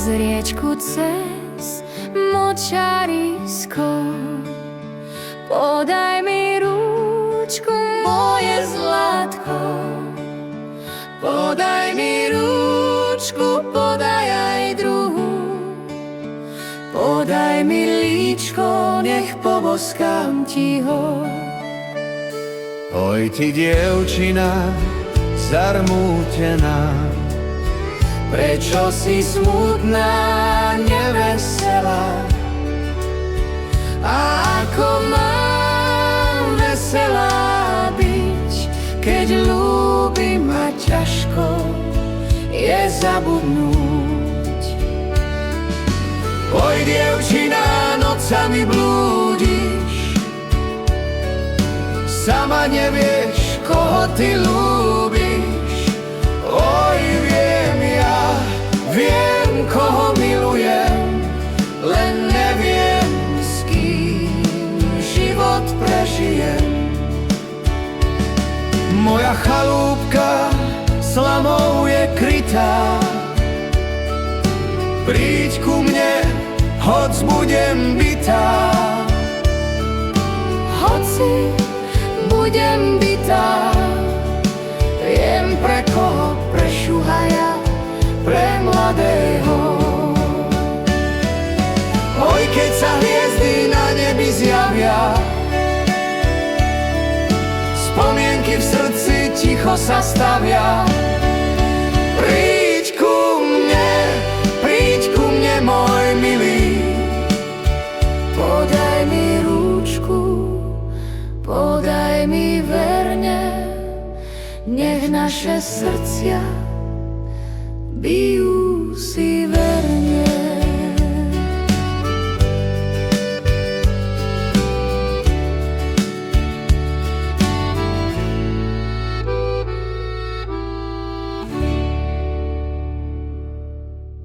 cez riečku, cez močarisko. Podaj mi rúčku, moje zlatko. Podaj mi rúčku, podaj aj druhú. Podaj mi líčko, nech poboskám ti ho. Oj ty dievčina zarmútená, Prečo si smutná, neveselá? A ako mám veselá byť, keď ľúbi ma ťažko je zabudnúť. oj dievčina, nocami blúdiš, sama nevieš, koho ty ľúbiš. Oj, viem, koho milujem, len neviem, s kým život prežijem. Moja chalúbka slamou je krytá, príď ku mne, hoď budem bitá. Hoci budem bitá, viem pre koho, pre šuhaja, pre mladého. Oj, keď sa hviezdy na nebi zjavia, spomienky v srdci ticho sa stavia. Príď ku mne, môj milý. Podaj mi rúčku, podaj mi verne, nech naše srdcia bijú si verne.